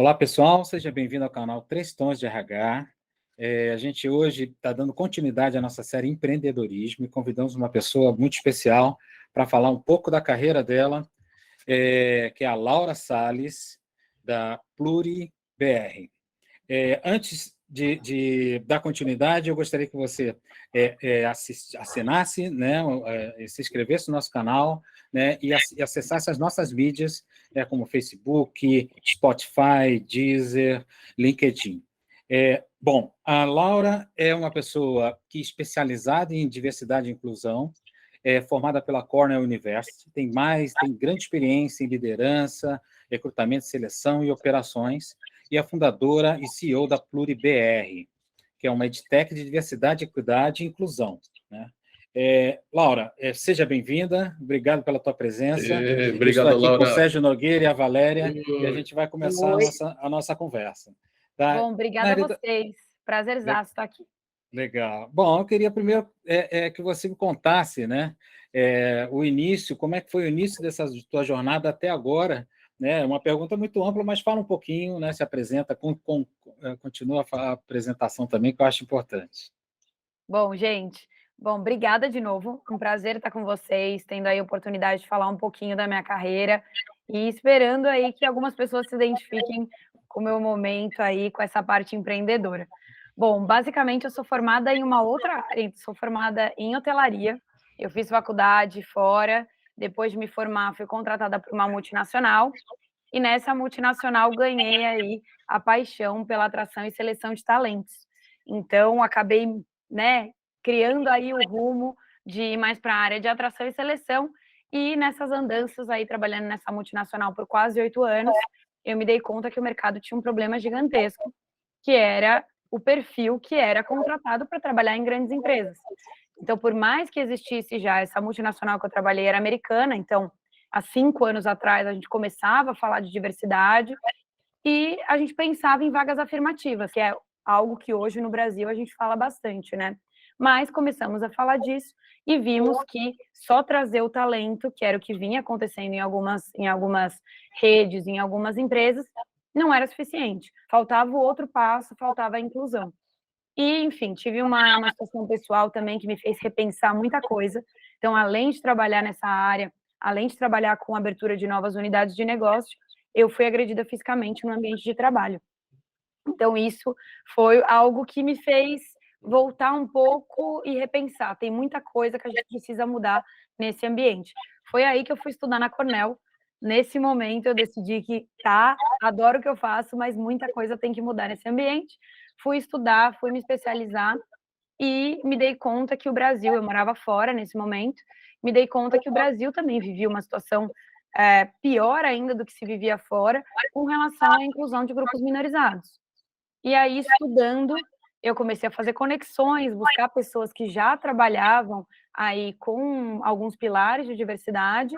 Olá, pessoal, seja bem-vindo ao canal Três Tons de RH. A gente hoje está dando continuidade à nossa série Empreendedorismo e convidamos uma pessoa muito especial para falar um pouco da carreira dela, que é a Laura Salles, da Pluri BR. Antes de dar continuidade, eu gostaria que você assinasse, né, se inscrevesse no nosso canal, né, e acessasse as nossas mídias, como Facebook, Spotify, Deezer, LinkedIn. Bom, a Laura é uma pessoa que é especializada em diversidade e inclusão, formada pela Cornell University, tem grande experiência em liderança, recrutamento, seleção e operações, e é fundadora e CEO da Pluri BR, que é uma edtech de diversidade, equidade e inclusão, né? Laura, seja bem-vinda, obrigado pela tua presença. Obrigado, Estou aqui Laura. com o Sérgio Nogueira e a Valéria, e a gente vai começar a nossa conversa. Tá? Bom, obrigada a vocês. Prazerzaço estar aqui. Legal. Bom, eu queria primeiro que você me contasse, né, o início, como é que foi o início dessa tua jornada até agora, né? Uma pergunta muito ampla, mas fala um pouquinho, né? Se apresenta, continua a apresentação também, que eu acho importante. Bom, gente, obrigada de novo. Um prazer estar com vocês, tendo aí a oportunidade de falar um pouquinho da minha carreira e esperando aí que algumas pessoas se identifiquem com o meu momento aí, com essa parte empreendedora. Bom, basicamente eu sou formada em uma outra área, sou formada em hotelaria. Eu fiz faculdade fora, depois de me formar fui contratada por uma multinacional e nessa multinacional ganhei aí a paixão pela atração e seleção de talentos. Então, acabei, né, criando aí o rumo de ir mais para a área de atração e seleção, e nessas andanças aí, trabalhando nessa multinacional por quase 8 anos, eu me dei conta que o mercado tinha um problema gigantesco, que era o perfil que era contratado para trabalhar em grandes empresas. Então, por mais que existisse já essa multinacional que eu trabalhei era americana, então há 5 anos atrás, a gente começava a falar de diversidade e a gente pensava em vagas afirmativas, que é algo que hoje no Brasil a gente fala bastante, né? Mas começamos a falar disso e vimos que só trazer o talento, que era o que vinha acontecendo em algumas redes, em algumas empresas, não era suficiente. Faltava o outro passo, faltava a inclusão. E, enfim, tive uma situação pessoal também que me fez repensar muita coisa. Então, além de trabalhar nessa área, além de trabalhar com abertura de novas unidades de negócio, eu fui agredida fisicamente no ambiente de trabalho. Então, isso foi algo que me fez voltar um pouco e repensar. Tem muita coisa que a gente precisa mudar nesse ambiente. Foi aí que eu fui estudar na Cornell. Nesse momento, eu decidi que, adoro o que eu faço, mas muita coisa tem que mudar nesse ambiente. Fui estudar, fui me especializar e me dei conta que o Brasil, eu morava fora nesse momento, me dei conta que o Brasil também vivia uma situação pior ainda do que se vivia fora, com relação à inclusão de grupos minorizados. E aí, estudando, eu comecei a fazer conexões, buscar pessoas que já trabalhavam aí com alguns pilares de diversidade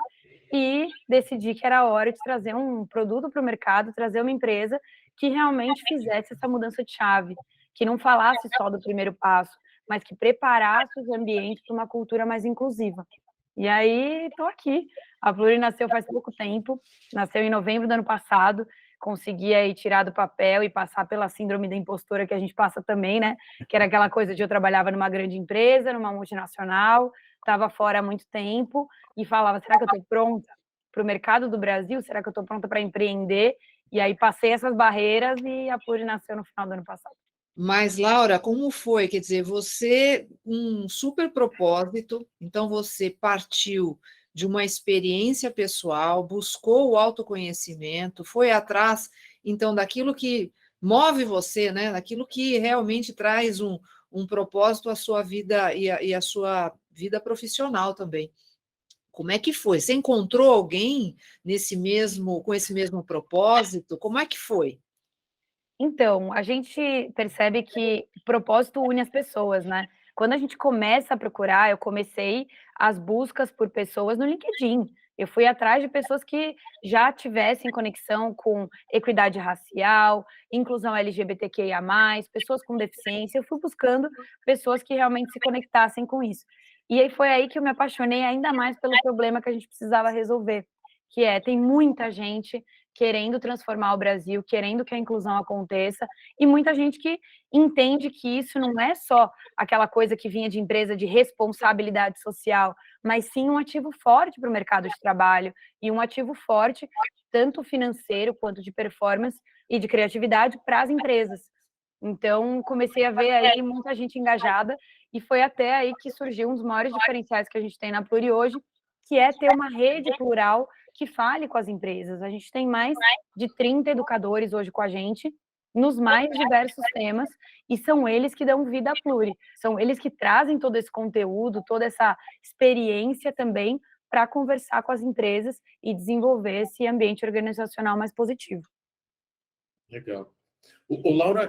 e decidi que era hora de trazer um produto para o mercado, trazer uma empresa que realmente fizesse essa mudança de chave, que não falasse só do primeiro passo, mas que preparasse os ambientes para uma cultura mais inclusiva. E aí, estou aqui. A Pluri nasceu faz pouco tempo, nasceu em novembro do ano passado, consegui aí tirar do papel e passar pela síndrome da impostora que a gente passa também, né? Que era aquela coisa de eu trabalhava numa grande empresa, numa multinacional, estava fora há muito tempo e falava, será que eu estou pronta para o mercado do Brasil? Será que eu estou pronta para empreender? E aí passei essas barreiras e a Pluri nasceu no final do ano passado. Mas, Laura, como foi? Quer dizer, você, um super propósito, então você partiu de uma experiência pessoal, buscou o autoconhecimento, foi atrás, então, daquilo que move você, né? Daquilo que realmente traz um propósito à sua vida e à sua vida profissional também. Como é que foi? Você encontrou alguém com esse mesmo propósito? Como é que foi? Então, a gente percebe que o propósito une as pessoas, né? Quando a gente começa a procurar, eu comecei as buscas por pessoas no LinkedIn. Eu fui atrás de pessoas que já tivessem conexão com equidade racial, inclusão LGBTQIA+, pessoas com deficiência. Eu fui buscando pessoas que realmente se conectassem com isso. E aí foi aí que eu me apaixonei ainda mais pelo problema que a gente precisava resolver, que tem muita gente querendo transformar o Brasil, querendo que a inclusão aconteça, e muita gente que entende que isso não é só aquela coisa que vinha de empresa de responsabilidade social, mas sim um ativo forte para o mercado de trabalho e um ativo forte, tanto financeiro quanto de performance e de criatividade para as empresas. Então, comecei a ver aí muita gente engajada e foi até aí que surgiu um dos maiores diferenciais que a gente tem na Pluri hoje, que é ter uma rede plural que fale com as empresas. A gente tem mais de 30 educadores hoje com a gente, nos mais diversos temas, e são eles que dão vida à Pluri. São eles que trazem todo esse conteúdo, toda essa experiência também para conversar com as empresas e desenvolver esse ambiente organizacional mais positivo. Legal. Laura,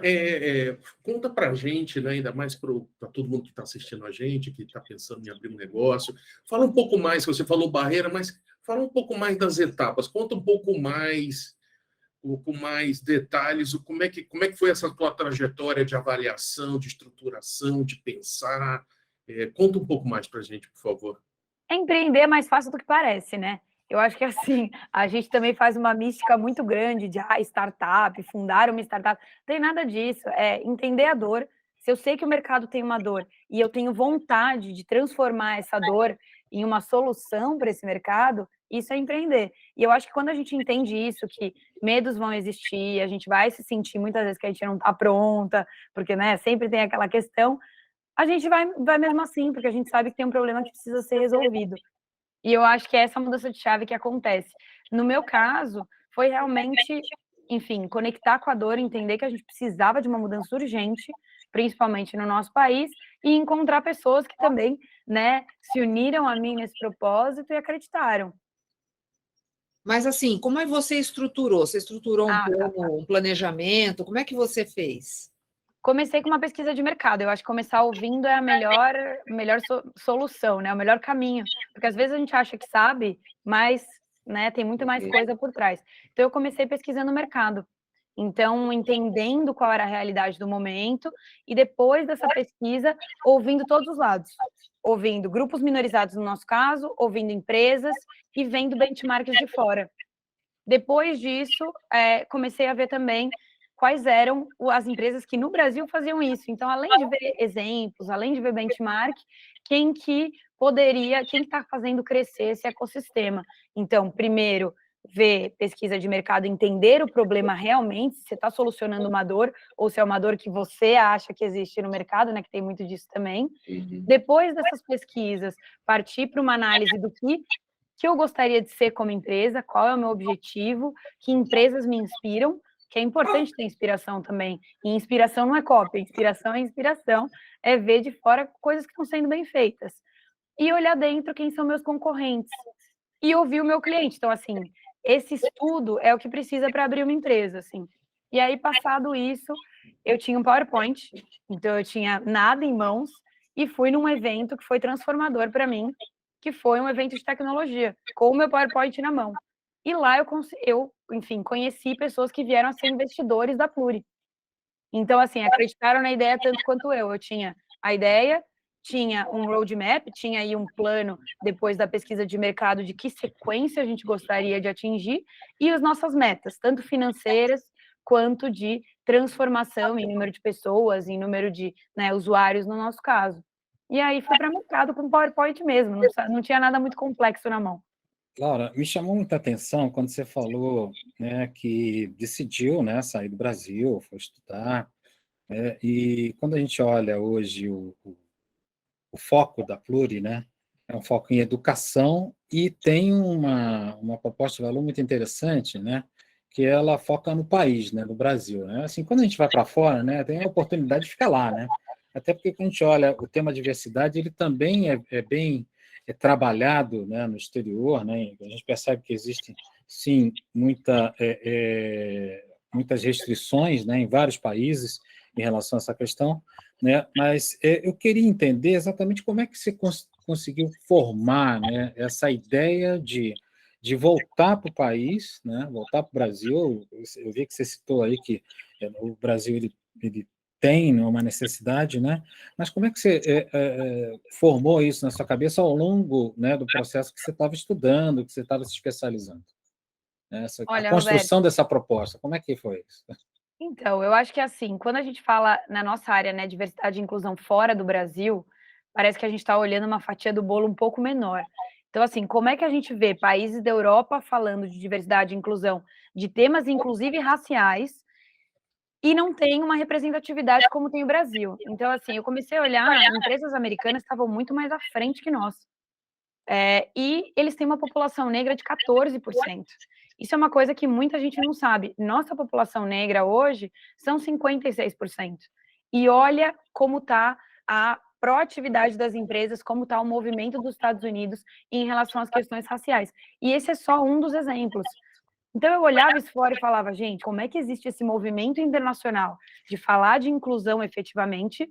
conta para a gente, né, ainda mais para todo mundo que está assistindo a gente, que está pensando em abrir um negócio. Fala um pouco mais, você falou barreira, mas fala um pouco mais das etapas. Conta um pouco mais, com mais detalhes, como é que foi essa tua trajetória de avaliação, de estruturação, de pensar. Conta um pouco mais para a gente, por favor. Empreender é mais fácil do que parece, né? Eu acho que, assim, a gente também faz uma mística muito grande de startup, fundar uma startup. Não tem nada disso. É entender a dor. Se eu sei que o mercado tem uma dor e eu tenho vontade de transformar essa dor em uma solução para esse mercado, isso é empreender. E eu acho que quando a gente entende isso, que medos vão existir, a gente vai se sentir muitas vezes que a gente não está pronta, porque, né, sempre tem aquela questão, a gente vai mesmo assim, porque a gente sabe que tem um problema que precisa ser resolvido. E eu acho que é essa mudança de chave que acontece. No meu caso, foi realmente, enfim, conectar com a dor, entender que a gente precisava de uma mudança urgente, principalmente no nosso país, e encontrar pessoas que também, né, se uniram a mim nesse propósito e acreditaram. Mas assim, como é que você estruturou? Você estruturou um plano, um planejamento? Como é que você fez? Comecei com uma pesquisa de mercado. Eu acho que começar ouvindo é a melhor solução, né? O melhor caminho. Porque às vezes a gente acha que sabe, mas, né, tem muito mais coisa por trás. Então eu comecei pesquisando o mercado. Então, entendendo qual era a realidade do momento e depois dessa pesquisa, ouvindo todos os lados. Ouvindo grupos minorizados no nosso caso, ouvindo empresas e vendo benchmarks de fora. Depois disso, comecei a ver também quais eram as empresas que no Brasil faziam isso. Então, além de ver exemplos, além de ver benchmark, quem está fazendo crescer esse ecossistema. Então, primeiro, ver pesquisa de mercado, entender o problema realmente, se você está solucionando uma dor, ou se é uma dor que você acha que existe no mercado, né, que tem muito disso também. Depois dessas pesquisas, partir para uma análise do que eu gostaria de ser como empresa, qual é o meu objetivo, que empresas me inspiram, que é importante ter inspiração também. E inspiração não é cópia, inspiração é inspiração, é ver de fora coisas que estão sendo bem feitas. E olhar dentro quem são meus concorrentes. E ouvir o meu cliente. Então, assim, esse estudo é o que precisa para abrir uma empresa, assim. E aí, passado isso, eu tinha um PowerPoint, então eu tinha nada em mãos, e fui num evento que foi transformador para mim, que foi um evento de tecnologia, com o meu PowerPoint na mão. E lá enfim, conheci pessoas que vieram a ser investidores da Pluri. Então, assim, acreditaram na ideia tanto quanto eu. Eu tinha a ideia, tinha um roadmap, tinha aí um plano depois da pesquisa de mercado de que sequência a gente gostaria de atingir e as nossas metas, tanto financeiras quanto de transformação em número de pessoas, em número de, né, usuários no nosso caso. E aí fui para o mercado com PowerPoint mesmo, não tinha nada muito complexo na mão. Laura, me chamou muita atenção quando você falou, né, que decidiu, né, sair do Brasil, foi estudar, né, e quando a gente olha hoje o foco da Pluri, né, é um foco em educação e tem uma proposta de valor muito interessante, né, que ela foca no país, né, no Brasil, né? Assim, quando a gente vai para fora, né, tem a oportunidade de ficar lá, né? Até porque quando a gente olha o tema diversidade, ele também é bem trabalhado, né, no exterior, né? A gente percebe que existem, sim, muitas restrições, né, em vários países em relação a essa questão, né? Mas eu queria entender exatamente como é que você conseguiu formar, né, essa ideia de voltar para o país, né, voltar para o Brasil. Eu vi que você citou aí que o Brasil ele tem, né, uma necessidade, né? Mas como é que você formou isso na sua cabeça ao longo, né, do processo que você estava estudando, que você estava se especializando? Olha, A construção Roberto, dessa proposta, como é que foi isso? então, eu acho que assim, quando a gente fala na nossa área, né, diversidade e inclusão fora do Brasil, parece que a gente está olhando uma fatia do bolo um pouco menor. Então, assim, como é que a gente vê países da Europa falando de diversidade e inclusão, de temas inclusive raciais, e não tem uma representatividade como tem o Brasil? Então, assim, eu comecei a olhar, empresas americanas estavam muito mais à frente que nós. E eles têm uma população negra de 14%. Isso é uma coisa que muita gente não sabe. Nossa população negra hoje são 56%. E olha como está a proatividade das empresas, como está o movimento dos Estados Unidos em relação às questões raciais. E esse é só um dos exemplos. Então eu olhava isso fora e falava, gente, como é que existe esse movimento internacional de falar de inclusão efetivamente,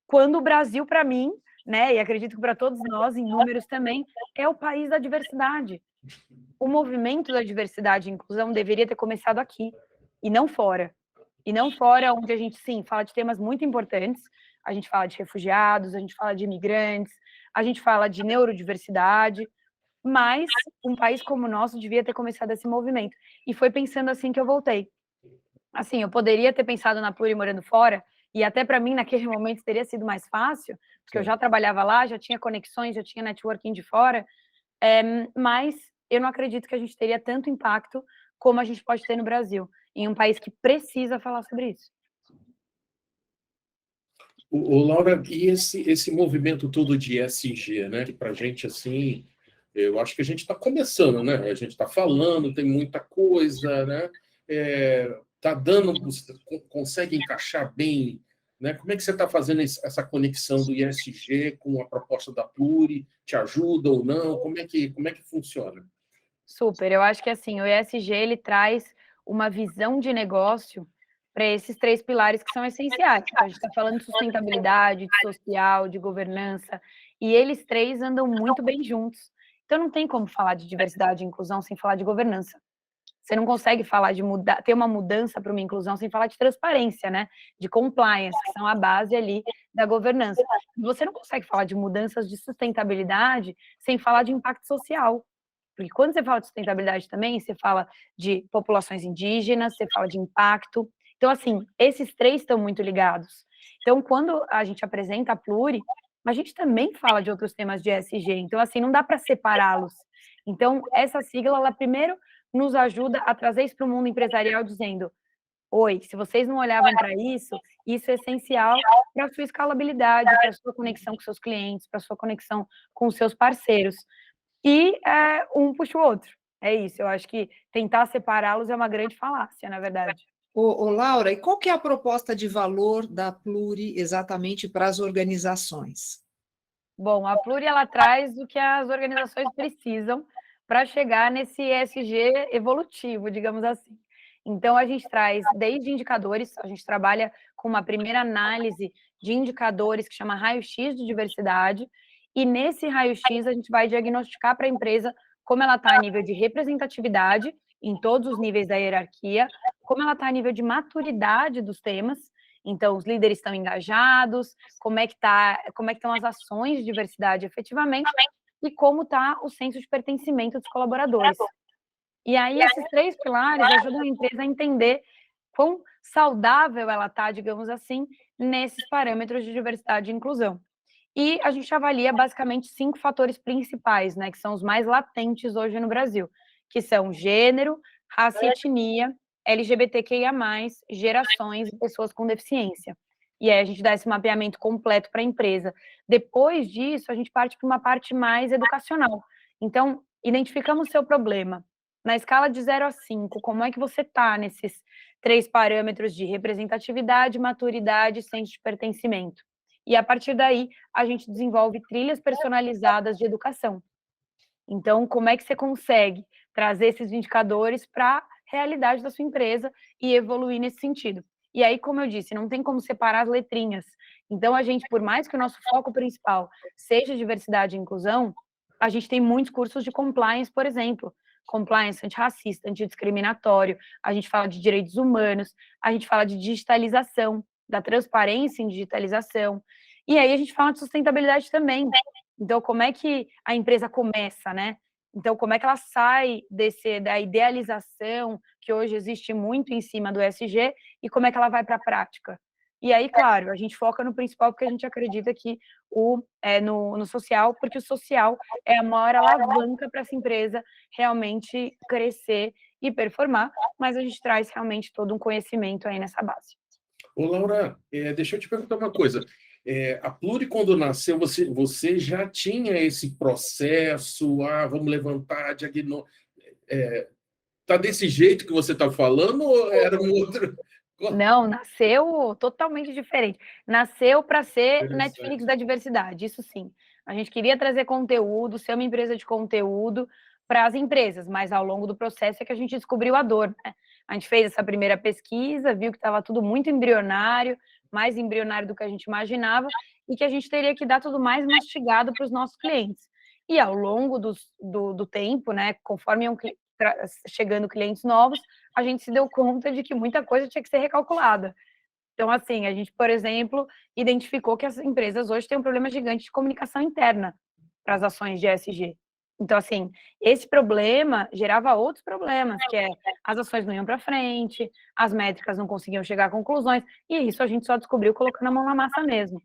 quando o Brasil, para mim, né, e acredito que para todos nós, em números também, é o país da diversidade. O movimento da diversidade e inclusão deveria ter começado aqui, e não fora. E não fora onde a gente, sim, fala de temas muito importantes, a gente fala de refugiados, a gente fala de imigrantes, a gente fala de neurodiversidade, mas um país como o nosso devia ter começado esse movimento. E foi pensando assim que eu voltei. Assim, eu poderia ter pensado na Pluri morando fora, e até para mim, naquele momento, teria sido mais fácil, porque eu já trabalhava lá, já tinha conexões, já tinha networking de fora, mas eu não acredito que a gente teria tanto impacto como a gente pode ter no Brasil, em um país que precisa falar sobre isso. Laura, e esse movimento todo de ESG, né? Que para a gente, assim, eu acho que a gente está começando, né? A gente está falando, tem muita coisa, né? Tá dando, você consegue encaixar bem, né? Como é que você está fazendo essa conexão do ESG com a proposta da Pluri? Te ajuda ou não? Como é que funciona? Super, eu acho que assim, o ESG ele traz uma visão de negócio para esses 3 pilares que são essenciais. Então, a gente está falando de sustentabilidade, de social, de governança, e eles 3 andam muito bem juntos. Então, não tem como falar de diversidade e inclusão sem falar de governança. Você não consegue falar de ter uma mudança para uma inclusão sem falar de transparência, né? De compliance, que são a base ali da governança. Você não consegue falar de mudanças de sustentabilidade sem falar de impacto social. Porque quando você fala de sustentabilidade também, você fala de populações indígenas, você fala de impacto. Então, assim, esses 3 estão muito ligados. Então, quando a gente apresenta a Pluri, a gente também fala de outros temas de ESG. Então, assim, não dá para separá-los. Então, essa sigla, ela primeiro nos ajuda a trazer isso para o mundo empresarial, dizendo: oi, se vocês não olhavam para isso, isso é essencial para a sua escalabilidade, para a sua conexão com seus clientes, para a sua conexão com os seus parceiros. E um puxa o outro. É isso, eu acho que tentar separá-los é uma grande falácia, na verdade. Laura, e qual que é a proposta de valor da Pluri exatamente para as organizações? Bom, a Pluri, ela traz o que as organizações precisam para chegar nesse ESG evolutivo, digamos assim. Então, a gente traz desde indicadores, a gente trabalha com uma primeira análise de indicadores que chama raio-x de diversidade, e nesse raio-x a gente vai diagnosticar para a empresa como ela está a nível de representatividade, em todos os níveis da hierarquia, como ela está a nível de maturidade dos temas. Então, os líderes estão engajados, como é que estão as ações de diversidade efetivamente, e como está o senso de pertencimento dos colaboradores. E aí, esses 3 pilares ajudam a empresa a entender quão saudável ela está, digamos assim, nesses parâmetros de diversidade e inclusão. E a gente avalia basicamente 5 fatores principais, né, que são os mais latentes hoje no Brasil, que são gênero, raça e etnia, LGBTQIA+, gerações e pessoas com deficiência. E aí a gente dá esse mapeamento completo para a empresa. Depois disso, a gente parte para uma parte mais educacional. Então, identificamos o seu problema. Na escala de 0 a 5, como é que você está nesses 3 parâmetros de representatividade, maturidade e senso de pertencimento? E, a partir daí, a gente desenvolve trilhas personalizadas de educação. Então, como é que você consegue trazer esses indicadores para a realidade da sua empresa e evoluir nesse sentido? E aí, como eu disse, não tem como separar as letrinhas. Então, a gente, por mais que o nosso foco principal seja diversidade e inclusão, a gente tem muitos cursos de compliance, por exemplo. Compliance antirracista, antidiscriminatório, a gente fala de direitos humanos, a gente fala de digitalização, da transparência em digitalização, e aí a gente fala de sustentabilidade também. Então, como é que a empresa começa, né? Então, como é que ela sai da idealização que hoje existe muito em cima do ESG e como é que ela vai para a prática? E aí, claro, a gente foca no principal porque a gente acredita que no social, porque o social é a maior alavanca para essa empresa realmente crescer e performar, mas a gente traz realmente todo um conhecimento aí nessa base. Ô, Laura, deixa eu te perguntar uma coisa. A Pluri, quando nasceu, você já tinha esse processo, vamos levantar diagnóstico. Tá desse jeito que você está falando ou era um outro? Não, nasceu totalmente diferente. Nasceu para ser Interessante. Netflix da diversidade, isso sim. A gente queria trazer conteúdo, ser uma empresa de conteúdo para as empresas, mas ao longo do processo é que a gente descobriu a dor, né? A gente fez essa primeira pesquisa, viu que estava tudo muito embrionário, mais embrionário do que a gente imaginava, e que a gente teria que dar tudo mais mastigado para os nossos clientes. E ao longo do tempo, né, conforme iam chegando clientes novos, a gente se deu conta de que muita coisa tinha que ser recalculada. Então, assim, a gente, por exemplo, identificou que as empresas hoje têm um problema gigante de comunicação interna para as ações de ESG. Então, assim, esse problema gerava outros problemas, que as ações não iam para frente, as métricas não conseguiam chegar a conclusões, e isso a gente só descobriu colocando a mão na massa mesmo.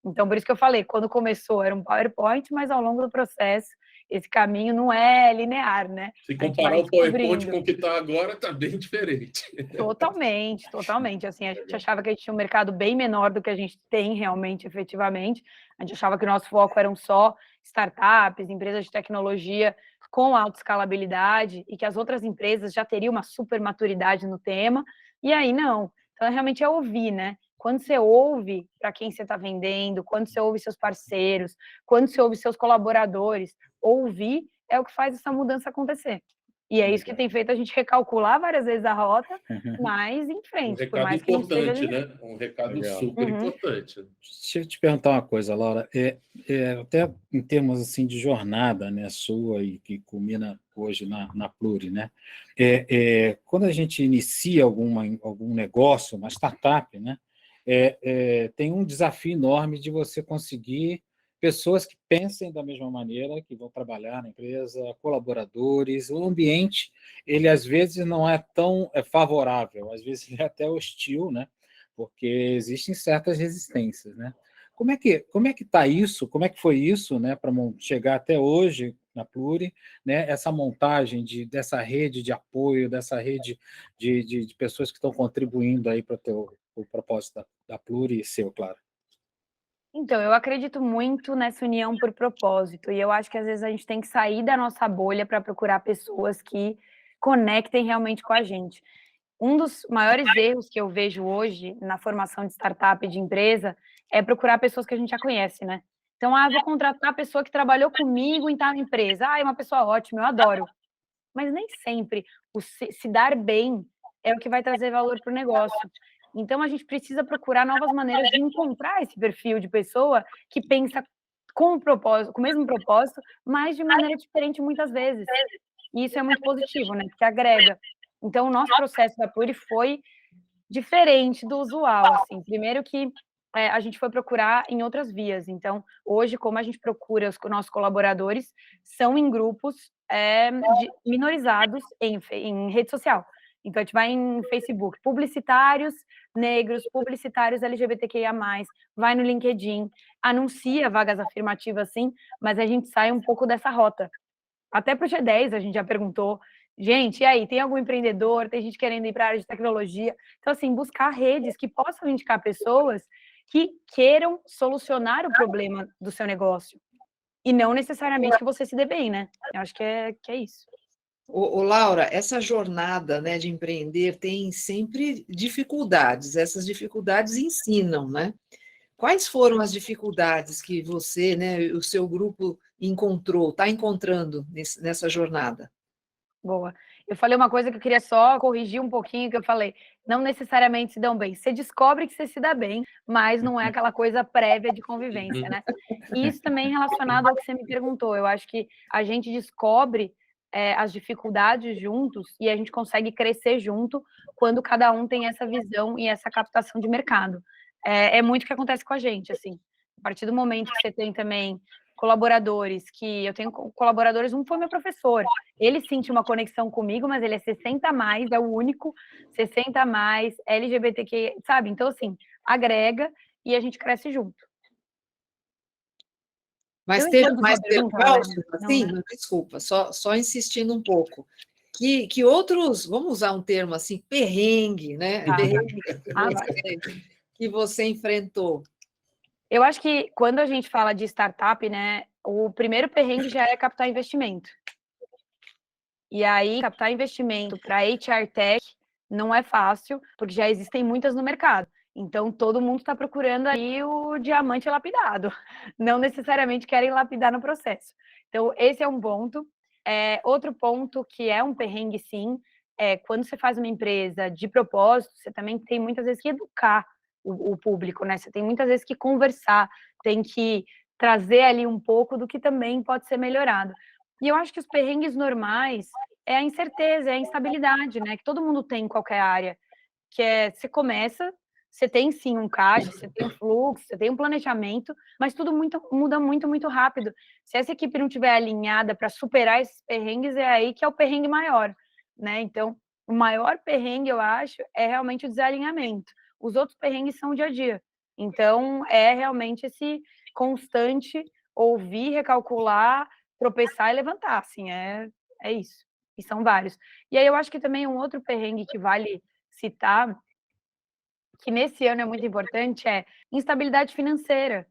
Então, por isso que eu falei, quando começou era um PowerPoint, mas ao longo do processo, esse caminho não é linear, né? Se comparar o PowerPoint com o que está agora, está bem diferente. Totalmente, totalmente. Assim, a gente achava que a gente tinha um mercado bem menor do que a gente tem realmente, efetivamente. A gente achava que o nosso foco eram só startups, empresas de tecnologia com alta escalabilidade e que as outras empresas já teriam uma super maturidade no tema. E aí, não. Então, realmente é ouvir, né? Quando você ouve para quem você está vendendo, quando você ouve seus parceiros, quando você ouve seus colaboradores, ouvir é o que faz essa mudança acontecer. E é isso que tem feito a gente recalcular várias vezes a rota, mas em frente. Um recado importante, né? Um recado super importante. Deixa eu te perguntar uma coisa, Laura. Até em termos assim, de jornada, né, sua e que culmina hoje na Pluri, né? Quando a gente inicia algum negócio, uma startup, né? Tem um desafio enorme de você conseguir pessoas que pensem da mesma maneira, que vão trabalhar na empresa, colaboradores. O ambiente, ele às vezes não é tão favorável, às vezes ele é até hostil, né? Porque existem certas resistências, né? Como é que está isso? Como é que foi isso, né, para chegar até hoje na Pluri, né? Essa montagem dessa rede de apoio, dessa rede de pessoas que estão contribuindo aí para o propósito da Pluri e seu, claro. Então, eu acredito muito nessa união por propósito, e eu acho que às vezes a gente tem que sair da nossa bolha para procurar pessoas que conectem realmente com a gente. Um dos maiores erros que eu vejo hoje na formação de startup e de empresa é procurar pessoas que a gente já conhece, né? Então, vou contratar a pessoa que trabalhou comigo em tal empresa. É uma pessoa ótima, eu adoro. Mas nem sempre o se dar bem é o que vai trazer valor para o negócio. Então, a gente precisa procurar novas maneiras de encontrar esse perfil de pessoa que pensa com o mesmo propósito, mas de maneira diferente muitas vezes. E isso é muito positivo, né? Porque agrega. Então, o nosso processo da Pluri foi diferente do usual, assim. Primeiro que a gente foi procurar em outras vias. Então, hoje, como a gente procura os nossos colaboradores, são em grupos minorizados em rede social. Então, a gente vai em Facebook, publicitários negros, publicitários LGBTQIA+, vai no LinkedIn, anuncia vagas afirmativas, sim, mas a gente sai um pouco dessa rota. Até para o G10 a gente já perguntou, gente, e aí, tem algum empreendedor, tem gente querendo ir para a área de tecnologia? Então, assim, buscar redes que possam indicar pessoas que queiram solucionar o problema do seu negócio. E não necessariamente que você se dê bem, né? Eu acho que é isso. Ô, Laura, essa jornada, né, de empreender tem sempre dificuldades. Essas dificuldades ensinam, né? Quais foram as dificuldades que você, né, o seu grupo está encontrando nessa jornada? Boa. Eu falei uma coisa que eu queria só corrigir um pouquinho, que eu falei, não necessariamente se dão bem. Você descobre que você se dá bem, mas não é aquela coisa prévia de convivência, né? E isso também relacionado ao que você me perguntou. Eu acho que a gente descobre as dificuldades juntos e a gente consegue crescer junto quando cada um tem essa visão e essa captação de mercado. É muito o que acontece com a gente, assim. A partir do momento que você tem também colaboradores, que eu tenho colaboradores, um foi meu professor, ele sente uma conexão comigo, mas ele é 60+, é o único 60+, LGBTQ, sabe? Então, assim, agrega e a gente cresce junto. Mas Eu ter entendo mais sua pergunta, percalço, Valéria. assim, Não, né? desculpa, só insistindo um pouco. Que outros, vamos usar um termo assim, perrengue, né? Tá. Perrengue Vai. que você enfrentou. Eu acho que quando a gente fala de startup, né, o primeiro perrengue já é captar investimento. E aí, captar investimento para HR Tech não é fácil, porque já existem muitas no mercado. Então, todo mundo está procurando aí o diamante lapidado. Não necessariamente querem lapidar no processo. Então, esse é um ponto. Outro ponto que é um perrengue, sim, é quando você faz uma empresa de propósito, você também tem muitas vezes que educar o público, né? Você tem muitas vezes que conversar, tem que trazer ali um pouco do que também pode ser melhorado. E eu acho que os perrengues normais é a incerteza, é a instabilidade, né? Que todo mundo tem em qualquer área. Que é, você começa, você tem sim um caixa, você tem um fluxo, você tem um planejamento, mas tudo muda muito, muito rápido. Se essa equipe não estiver alinhada para superar esses perrengues, é aí que é o perrengue maior, né? Então, o maior perrengue, eu acho, é realmente o desalinhamento. Os outros perrengues são o dia a dia. Então, é realmente esse constante ouvir, recalcular, tropeçar e levantar, assim, é isso. E são vários. E aí eu acho que também um outro perrengue que vale citar, que nesse ano é muito importante, é instabilidade financeira.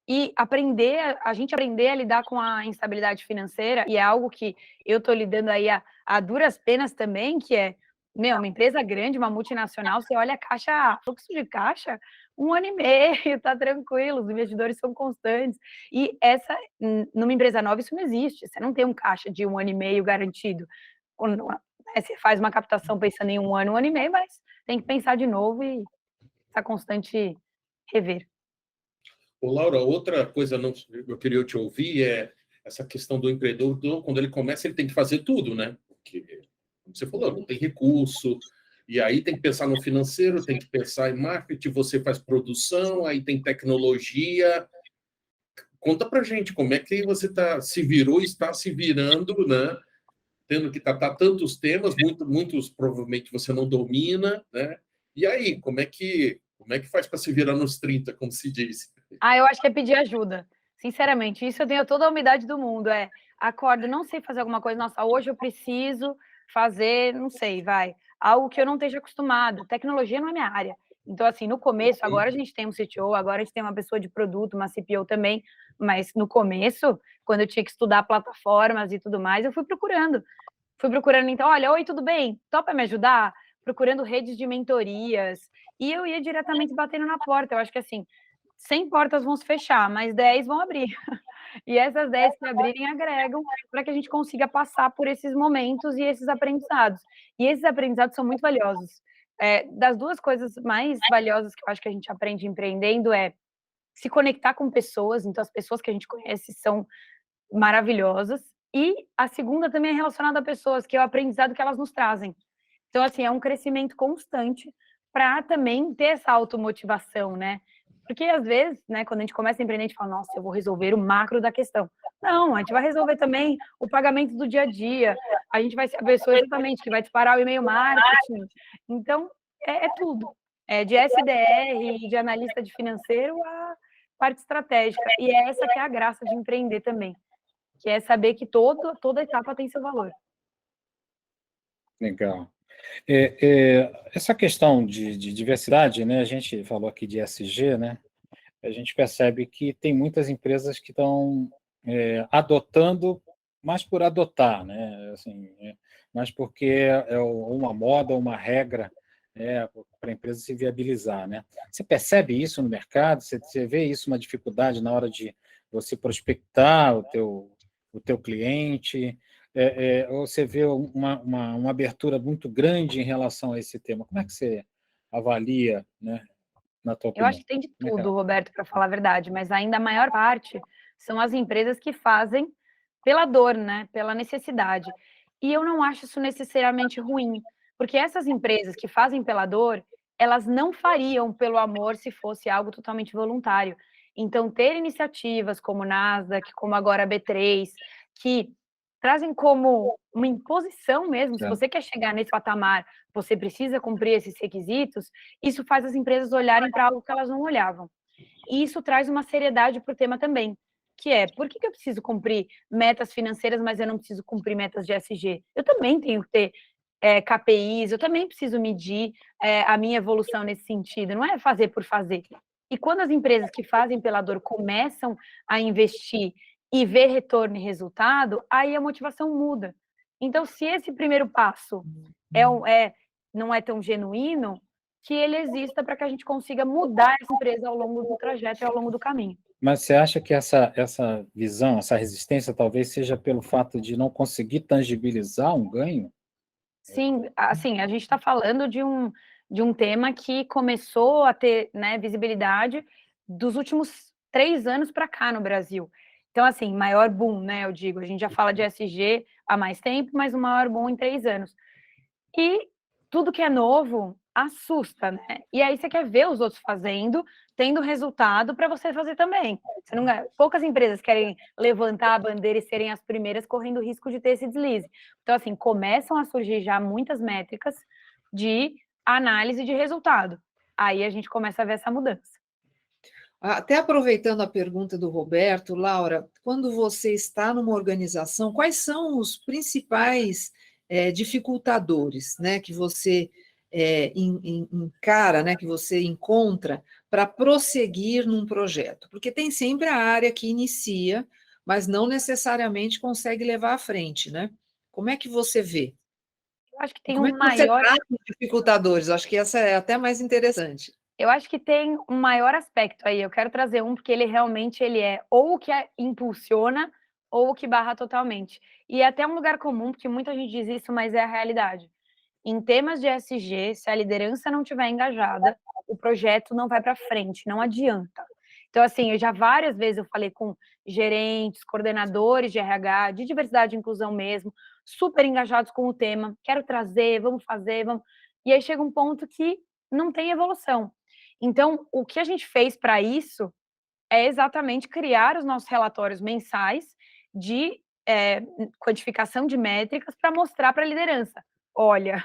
E a gente aprender a lidar com a instabilidade financeira, e é algo que eu estou lidando aí a duras penas também, que é, uma empresa grande, uma multinacional, você olha a caixa, fluxo de caixa, 1 ano e meio, tá tranquilo, os investidores são constantes. E numa empresa nova, isso não existe, você não tem um caixa de 1 ano e meio garantido. Quando, você faz uma captação pensando em 1 ano e meio, mas tem que pensar de novo e essa constante rever. Ô, Laura, outra coisa eu queria te ouvir é essa questão do empreendedor, quando ele começa, ele tem que fazer tudo, né? Porque, como você falou, não tem recurso, e aí tem que pensar no financeiro, tem que pensar em marketing, você faz produção, aí tem tecnologia. Conta pra gente como é que você está se virando, né? Tendo que tratar tantos temas, muitos provavelmente você não domina, né? E aí, como é que faz para se virar nos 30, como se diz? Eu acho que é pedir ajuda. Sinceramente, isso eu tenho toda a humildade do mundo. Acordo, não sei fazer alguma coisa, nossa, hoje eu preciso fazer, não sei, algo que eu não esteja acostumado. Tecnologia não é minha área. Então, assim, no começo, agora a gente tem um CTO, agora a gente tem uma pessoa de produto, uma CPO também, mas no começo, quando eu tinha que estudar plataformas e tudo mais, eu fui procurando. Então, olha, oi, tudo bem? Topa me ajudar? Procurando redes de mentorias. E eu ia diretamente batendo na porta. Eu acho que, assim, 100 portas vão se fechar, mas 10 vão abrir. E essas 10 que abrirem agregam para que a gente consiga passar por esses momentos e esses aprendizados. E esses aprendizados são muito valiosos. Das duas coisas mais valiosas que eu acho que a gente aprende empreendendo é se conectar com pessoas. Então, as pessoas que a gente conhece são maravilhosas. E a segunda também é relacionada a pessoas, que é o aprendizado que elas nos trazem. Então, assim, é um crescimento constante para também ter essa automotivação, né? Porque, às vezes, né, quando a gente começa a empreender, a gente fala, nossa, eu vou resolver o macro da questão. Não, a gente vai resolver também o pagamento do dia a dia. A gente vai ser a pessoa exatamente que vai disparar o e-mail marketing. Então, é tudo. De SDR, de analista de financeiro, a parte estratégica. E é essa que é a graça de empreender também, que é saber que toda etapa tem seu valor. Legal. Essa questão de diversidade, né? A gente falou aqui de ESG, né? A gente percebe que tem muitas empresas que estão adotando, mais por adotar, né? Assim, mas porque é uma moda, uma regra, para a empresa se viabilizar, né? Você percebe isso no mercado? Você vê isso uma dificuldade na hora de você prospectar o teu cliente? Ou você vê uma abertura muito grande em relação a esse tema? Como é que você avalia, né, na tua Eu opinião? acho que tem de tudo, Roberto, para falar a verdade, mas ainda a maior parte são as empresas que fazem pela dor, né, pela necessidade. E eu não acho isso necessariamente ruim, porque essas empresas que fazem pela dor, elas não fariam pelo amor se fosse algo totalmente voluntário. Então, ter iniciativas como o Nasdaq, como agora a B3, que trazem como uma imposição mesmo, se você quer chegar nesse patamar, você precisa cumprir esses requisitos, isso faz as empresas olharem para algo que elas não olhavam. E isso traz uma seriedade para o tema também, que é, por que eu preciso cumprir metas financeiras, mas eu não preciso cumprir metas de ESG? Eu também tenho que ter KPIs, eu também preciso medir a minha evolução nesse sentido, não é fazer por fazer. E quando as empresas que fazem pela dor começam a investir e ver retorno e resultado, aí a motivação muda. Então, se esse primeiro passo não é tão genuíno, que ele exista para que a gente consiga mudar essa empresa ao longo do trajeto e ao longo do caminho. Mas você acha que essa visão, essa resistência, talvez seja pelo fato de não conseguir tangibilizar um ganho? Sim, assim, a gente está falando de um tema que começou a ter, né, visibilidade dos últimos 3 anos para cá no Brasil. Então, assim, maior boom, né, eu digo, a gente já fala de ESG há mais tempo, mas o maior boom em 3 anos. E tudo que é novo assusta, né? E aí você quer ver os outros fazendo, tendo resultado para você fazer também. Poucas empresas querem levantar a bandeira e serem as primeiras correndo o risco de ter esse deslize. Então, assim, começam a surgir já muitas métricas de análise de resultado. Aí a gente começa a ver essa mudança. Até aproveitando a pergunta do Roberto, Laura, quando você está numa organização, quais são os principais dificultadores, né, que você encara, né, que você encontra para prosseguir num projeto? Porque tem sempre a área que inicia, mas não necessariamente consegue levar à frente, né? Como é que você vê? Eu acho que tem Como é que você trata os dificultadores? Acho que essa é até mais interessante. Eu acho que tem um maior aspecto aí. Eu quero trazer um porque ele realmente é ou o que impulsiona ou o que barra totalmente. E é até um lugar comum, porque muita gente diz isso, mas é a realidade. Em temas de ESG, se a liderança não estiver engajada, o projeto não vai para frente, não adianta. Então, assim, eu já várias vezes eu falei com gerentes, coordenadores de RH, de diversidade e inclusão mesmo, super engajados com o tema, quero trazer, vamos fazer, vamos... E aí chega um ponto que não tem evolução. Então, o que a gente fez para isso é exatamente criar os nossos relatórios mensais de quantificação de métricas para mostrar para a liderança. Olha,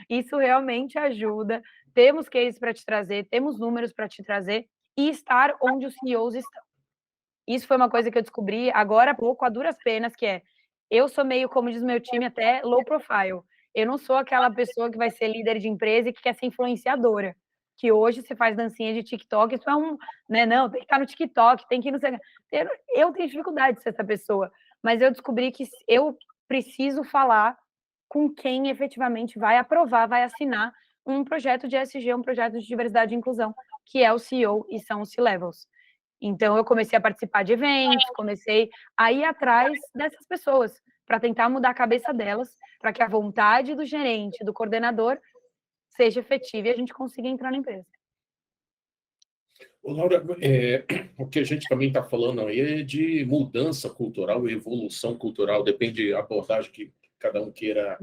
isso realmente ajuda, temos cases para te trazer, temos números para te trazer e estar onde os CEOs estão. Isso foi uma coisa que eu descobri agora há pouco, a duras penas, que eu sou meio, como diz meu time, até low profile. Eu não sou aquela pessoa que vai ser líder de empresa e que quer ser influenciadora. Que hoje você faz dancinha de TikTok, isso é né, não, tem que estar no TikTok, tem que ir no... Eu tenho dificuldade de ser essa pessoa, mas eu descobri que eu preciso falar com quem efetivamente vai aprovar, vai assinar um projeto de ESG, um projeto de diversidade e inclusão, que é o CEO e são os C-Levels. Então, eu comecei a participar de eventos, comecei a ir atrás dessas pessoas, para tentar mudar a cabeça delas, para que a vontade do gerente, do coordenador, seja efetiva e a gente consiga entrar na empresa. Laura, o que a gente também está falando aí é de mudança cultural e evolução cultural, depende da abordagem que cada um queira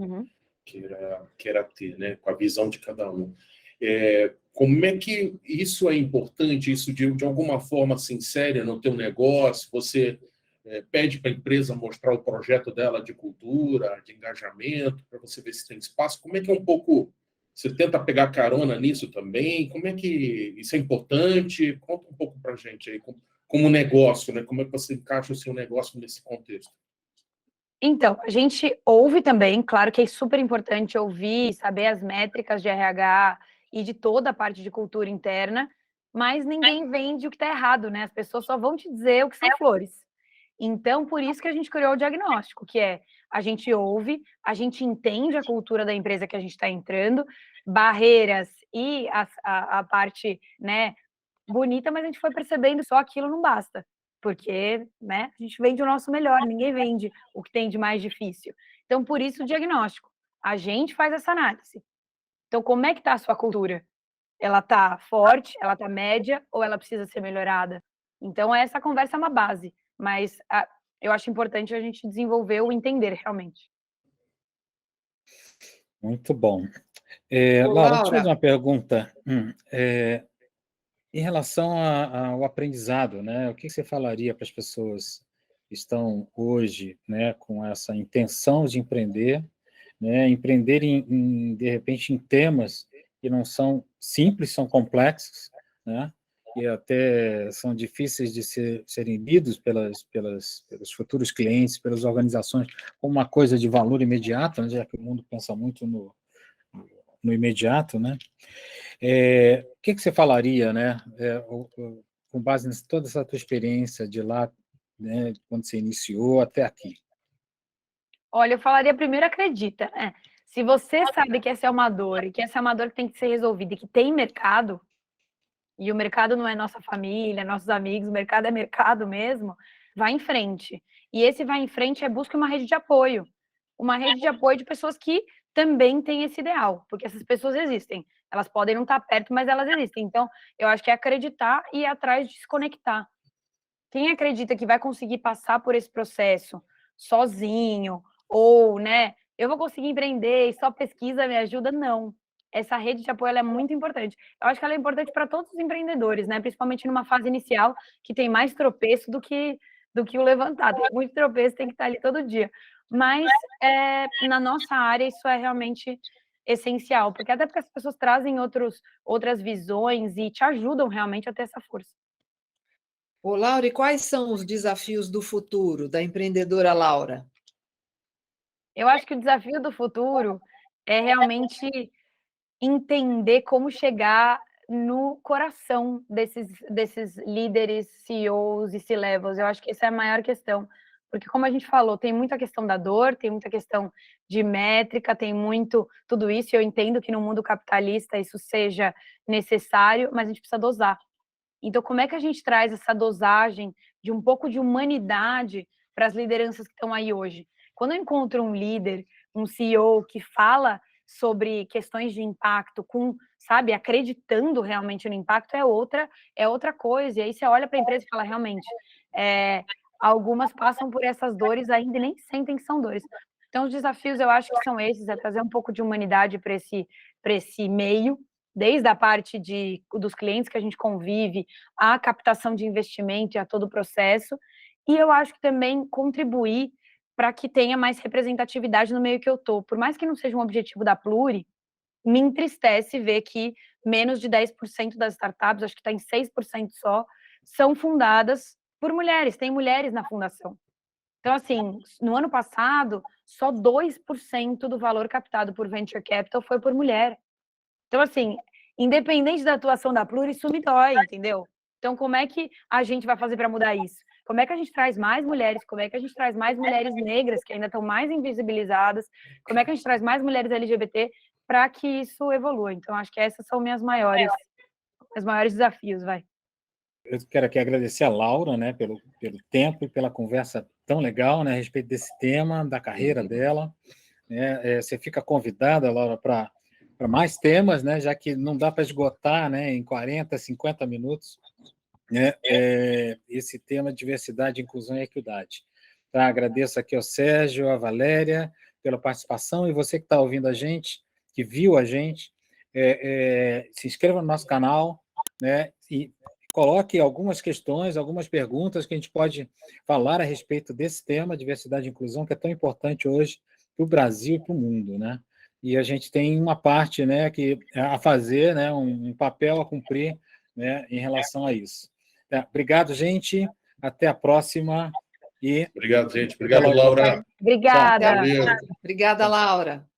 ter, né, com a visão de cada um. Como é que isso é importante, isso de alguma forma sincera no teu negócio? Você pede para a empresa mostrar o projeto dela de cultura, de engajamento, para você ver se tem espaço? Como é que é um pouco... Você tenta pegar carona nisso também? Como é que isso é importante? Conta um pouco para a gente aí, como negócio, né? Como é que você encaixa o seu negócio nesse contexto? Então, a gente ouve também, claro que é super importante ouvir, saber as métricas de RH e de toda a parte de cultura interna, mas ninguém vende o que está errado, né? As pessoas só vão te dizer o que são flores. Então, por isso que a gente criou o diagnóstico, que é a gente ouve, a gente entende a cultura da empresa que a gente está entrando, barreiras e a parte, né, bonita, mas a gente foi percebendo só aquilo não basta, porque, né, a gente vende o nosso melhor, ninguém vende o que tem de mais difícil. Então, por isso o diagnóstico. A gente faz essa análise. Então, como é que está a sua cultura? Ela está forte, ela está média ou ela precisa ser melhorada? Então, essa conversa é uma base, mas eu acho importante a gente desenvolver o entender realmente. Muito bom. Laura, deixa eu Laura, fazer uma pergunta. Em relação ao aprendizado, né? O que você falaria para as pessoas que estão hoje, né, com essa intenção de empreender, né, empreender de repente, em temas que não são simples, são complexos, né, e até são difíceis de serem lidos pelos futuros clientes, pelas organizações, como uma coisa de valor imediato, né, já que o mundo pensa muito no imediato, né? O que você falaria, né, com base em toda essa tua experiência de lá, né, quando você iniciou até aqui? Olha, eu falaria primeiro, acredita, né? Se você sabe que essa é uma dor e que essa é uma dor que tem que ser resolvida e que tem mercado, e o mercado não é nossa família, nossos amigos, o mercado é mercado mesmo, vai em frente. E esse vai em frente busque uma rede de apoio. Uma rede de apoio de pessoas que também têm esse ideal, porque essas pessoas existem. Elas podem não estar perto, mas elas existem. Então, eu acho que é acreditar e ir atrás de se conectar. Quem acredita que vai conseguir passar por esse processo sozinho, ou, né, eu vou conseguir empreender e só pesquisa me ajuda, não. Essa rede de apoio ela é muito importante. Eu acho que ela é importante para todos os empreendedores, né? Principalmente numa fase inicial, que tem mais tropeço do que o levantar. Tem muito tropeço, tem que estar ali todo dia. Mas na nossa área isso é realmente essencial, porque até porque as pessoas trazem outras visões e te ajudam realmente a ter essa força. Ô, Laura, e quais são os desafios do futuro da empreendedora Laura? Eu acho que o desafio do futuro é realmente entender como chegar no coração desses líderes, CEOs e C-levels. Eu acho que essa é a maior questão, porque como a gente falou, tem muita questão da dor, tem muita questão de métrica, tem muito tudo isso, e eu entendo que no mundo capitalista isso seja necessário, mas a gente precisa dosar. Então, como é que a gente traz essa dosagem de um pouco de humanidade para as lideranças que estão aí hoje? Quando eu encontro um líder, um CEO que fala sobre questões de impacto, sabe, acreditando realmente no impacto, é outra coisa. E aí você olha para a empresa e fala, realmente, algumas passam por essas dores ainda e nem sentem que são dores. Então, os desafios eu acho que são esses, é trazer um pouco de humanidade para esse meio, desde a parte dos clientes que a gente convive, a captação de investimento e a todo o processo, e eu acho que também contribuir para que tenha mais representatividade no meio que eu estou. Por mais que não seja um objetivo da Pluri, me entristece ver que menos de 10% das startups, acho que está em 6% só, são fundadas por mulheres, tem mulheres na fundação. Então, assim, no ano passado, só 2% do valor captado por Venture Capital foi por mulher. Então, assim, independente da atuação da Pluri, isso me dói, entendeu? Então, como é que a gente vai fazer para mudar isso? Como é que a gente traz mais mulheres? Como é que a gente traz mais mulheres negras, que ainda estão mais invisibilizadas? Como é que a gente traz mais mulheres LGBT para que isso evolua? Então, acho que esses são meus maiores desafios, vai. Eu quero aqui agradecer a Laura, né, pelo tempo e pela conversa tão legal, né, a respeito desse tema, da carreira dela. Né? Você fica convidada, Laura, para mais temas, né, já que não dá para esgotar, né, em 40, 50 minutos, né, esse tema diversidade, inclusão e equidade. Tá? Agradeço aqui ao Sérgio, a Valéria, pela participação, e você que está ouvindo a gente, que viu a gente, se inscreva no nosso canal, né, e coloque algumas questões, algumas perguntas que a gente pode falar a respeito desse tema, diversidade e inclusão, que é tão importante hoje para o Brasil e para o mundo, né? E a gente tem uma parte, né, a fazer, né, um papel a cumprir, né, em relação a isso. Obrigado, gente. Até a próxima. Obrigado, gente. Obrigado, Laura. Obrigada. Valeu. Obrigada, Laura.